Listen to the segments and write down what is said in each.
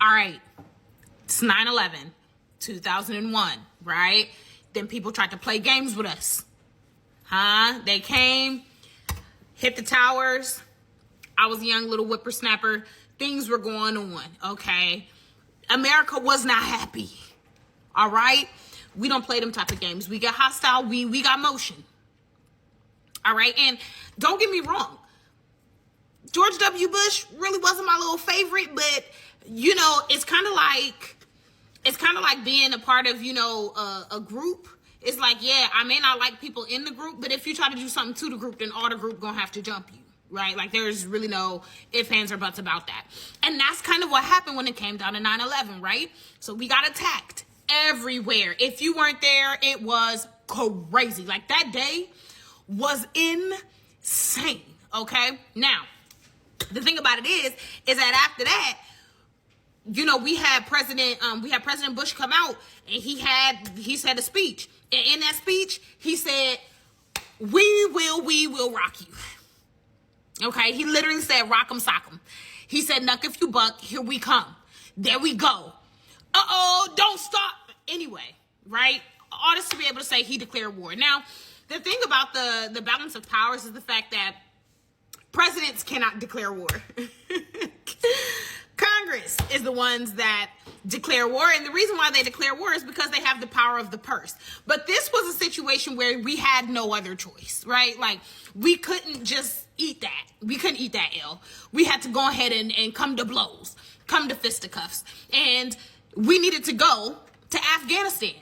All right, it's 9/11, 2001, right? Then people tried to play games with us. They came, hit the towers. I was a young little whippersnapper. Things were going on, okay? America was not happy, all right? We don't play them type of games. We got hostile. We got motion, all right? And don't get me wrong. George W. Bush really wasn't my little favorite, but, you know, it's kind of like being a part of, you know, a group. It's like, yeah, I may not like people in the group, but if you try to do something to the group, then all the group gonna have to jump you, right? Like, there's really no ifs, ands, or buts about that. And that's kind of what happened when it came down to 9/11, right? So we got attacked everywhere. If you weren't there, it was crazy. Like, that day was insane, okay? Now, the thing about it is that after that, you know, we had President Bush come out, and he said a speech. And in that speech, he said, we will rock you. Okay, he literally said, rock 'em, sock 'em. He said, knuck if you buck, here we come. There we go. Don't stop. Anyway, right? All this to be able to say he declared war. Now, the thing about the balance of powers is the fact that presidents cannot declare war. Congress is the ones that declare war, and the reason why they declare war is because they have the power of the purse. But this was a situation where we had no other choice, right? Like, we couldn't just eat that. We couldn't eat that L. We had to go ahead and come to blows, come to fisticuffs, and we needed to go to Afghanistan.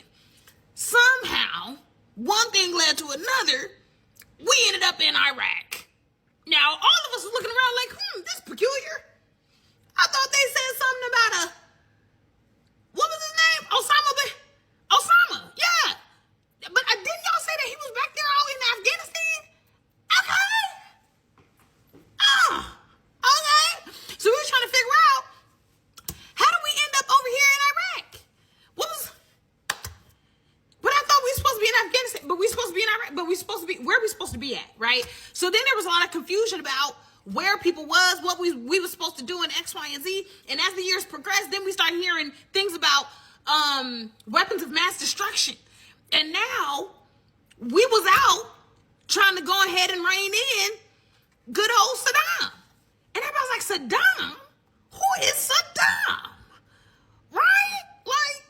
Somehow, one thing led to another. We ended up in Iraq. Now, all of us were looking around like, this is peculiar. I thought they said something about what was his name? Osama, yeah. But didn't y'all say that he was back there all in Afghanistan? Okay. So we were trying to figure out, how did we end up over here in Iraq? But I thought we were supposed to be in Afghanistan, but we were supposed to be in Iraq, but where are we supposed to be at, right? So then there was a lot of confusion about where people was, what we were supposed to do in X, Y, and Z. And as the years progressed, then we started hearing things about weapons of mass destruction. And now we was out trying to go ahead and rein in good old Saddam. And everybody's like, Saddam? Who is Saddam? Right? Like,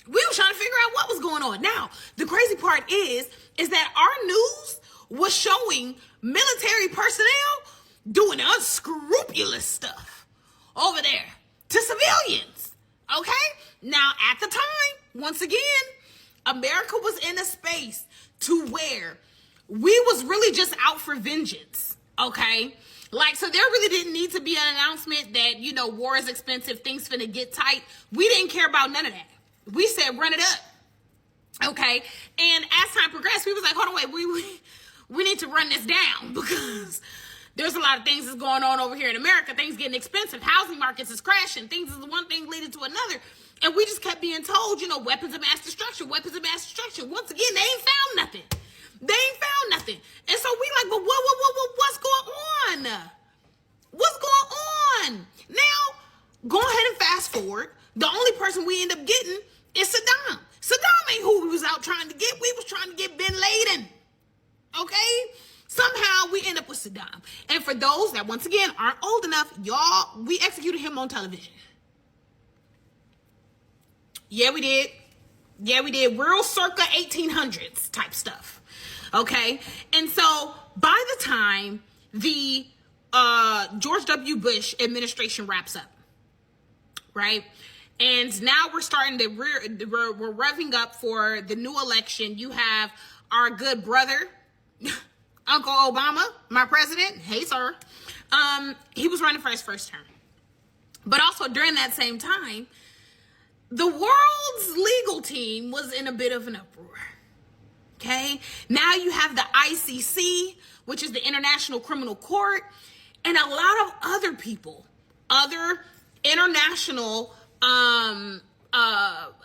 we were trying to figure out what was going on. Now, the crazy part is that our news was showing military personnel doing unscrupulous stuff over there to civilians. Okay? Now, at the time, once again, America was in a space to where we was really just out for vengeance. Okay? Like, so there really didn't need to be an announcement that, you know, war is expensive, things finna get tight. We didn't care about none of that. We said, run it up. Okay? And as time progressed, we was like, hold on, wait, we need to run this down, because there's a lot of things that's going on over here in America. Things getting expensive. Housing markets is crashing. Things is one thing leading to another. And we just kept being told, you know, weapons of mass destruction, weapons of mass destruction. Once again, they ain't found nothing. And so we like, but what's going on? What's going on? Now, go ahead and fast forward. The only person we end up getting is Saddam. Saddam ain't who we was out trying to get. We was trying to get Bin Laden. Okay? Somehow we end up with Saddam. And for those that, once again, aren't old enough, y'all, we executed him on television. Yeah, we did. Real circa 1800s type stuff. Okay? And so by the time the George W. Bush administration wraps up, right? And now we're starting to, we're revving up for the new election. You have our good brother, Uncle Obama, my president. Hey, sir. He was running for his first term. But also during that same time, the world's legal team was in a bit of an uproar. Okay? Now you have the ICC, which is the International Criminal Court, and a lot of other people, other international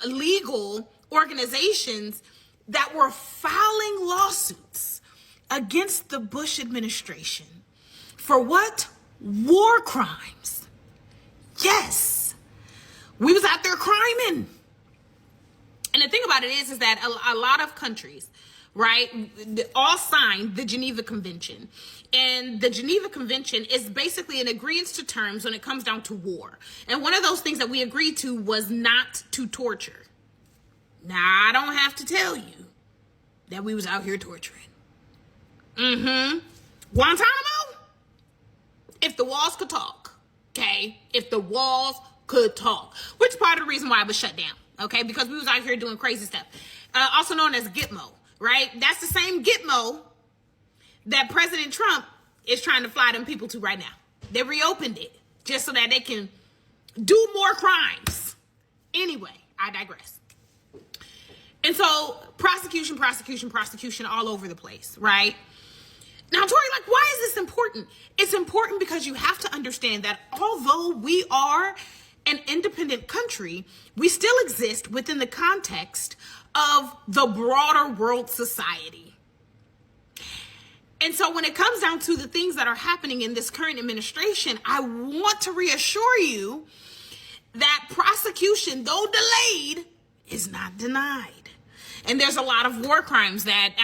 legal organizations that were filing lawsuits against the Bush administration for what? War crimes. Yes, about it is that a lot of countries, right, all signed the Geneva Convention. And the Geneva Convention is basically an agreement to terms when it comes down to war. And one of those things that we agreed to was not to torture. Now, I don't have to tell you that we was out here torturing. Guantanamo? If the walls could talk, okay? If the walls could talk. Which is part of the reason why it was shut down, okay? Because we was out here doing crazy stuff. Also known as Gitmo, right? That's the same Gitmo that President Trump is trying to fly them people to right now. They reopened it just so that they can do more crimes. Anyway, I digress. And so prosecution all over the place, right? Now, Tori, like, why is this important? It's important because you have to understand that although we are an independent country, we still exist within the context of the broader world society. And so when it comes down to the things that are happening in this current administration, I want to reassure you that prosecution, though delayed, is not denied. And there's a lot of war crimes that,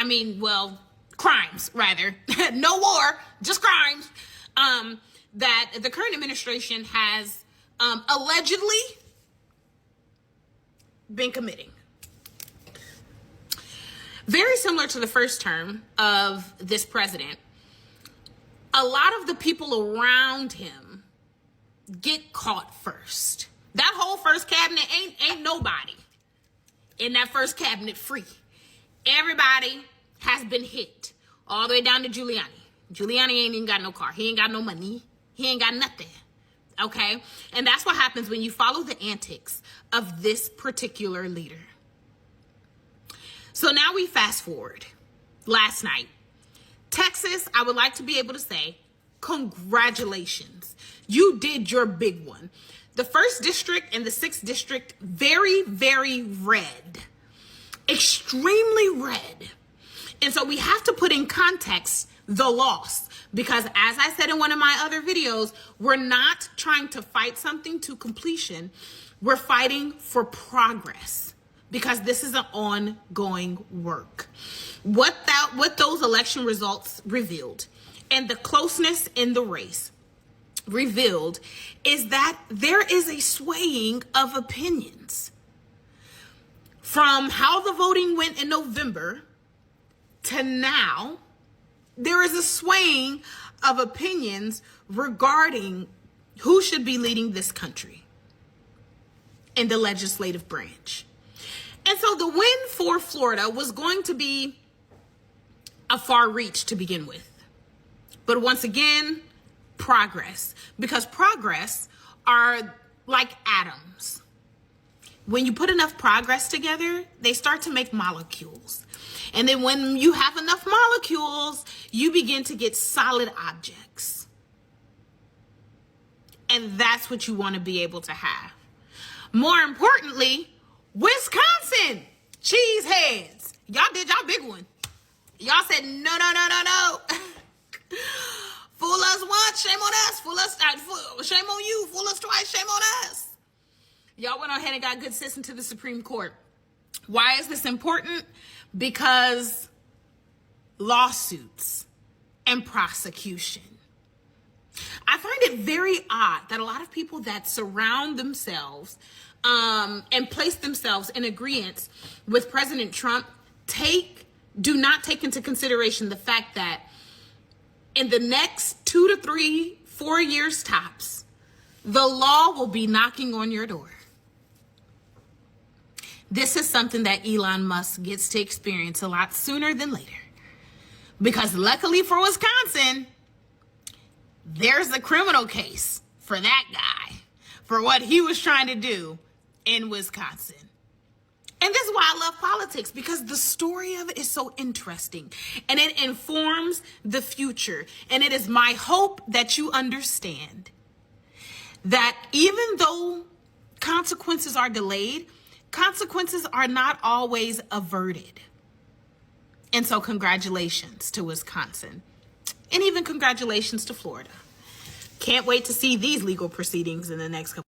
crimes rather, no war, just crimes, that the current administration has allegedly been committing. Very similar to the first term of this president, a lot of the people around him get caught first. That whole first cabinet ain't nobody in that first cabinet free. Everybody has been hit all the way down to Giuliani. Giuliani ain't even got no car. He ain't got no money. He ain't got nothing. Okay? And that's what happens when you follow the antics of this particular leader. So now we fast forward. Last night, Texas, I would like to be able to say, congratulations. You did your big one. The 1st district and the 6th district, very, very red. Extremely red. And so we have to put in context the loss. Because as I said in one of my other videos, we're not trying to fight something to completion. We're fighting for progress. Because this is an ongoing work. What those election results revealed and the closeness in the race revealed is that there is a swaying of opinions. From how the voting went in November to now, there is a swaying of opinions regarding who should be leading this country in the legislative branch. And so the win for Florida was going to be a far reach to begin with. But once again, progress. Because progress are like atoms. When you put enough progress together, they start to make molecules. And then when you have enough molecules, you begin to get solid objects. And that's what you want to be able to have. More importantly, Wisconsin, cheeseheads. Y'all did y'all big one. Y'all said, no. Fool us once, shame on us. Shame on you. Fool us twice, shame on us. Y'all went ahead and got good sense into the Supreme Court. Why is this important? Because lawsuits and prosecution. I find it very odd that a lot of people that surround themselves and place themselves in agreement with President Trump do not take into consideration the fact that in the next 2 to 3, 4 years tops, the law will be knocking on your door. This is something that Elon Musk gets to experience a lot sooner than later. Because luckily for Wisconsin, there's a criminal case for that guy for what he was trying to do in Wisconsin. And this is why I love politics, because the story of it is so interesting and it informs the future. And it is my hope that you understand that even though consequences are delayed, consequences are not always averted. And so congratulations to Wisconsin, and even congratulations to Florida. Can't wait to see these legal proceedings in the next couple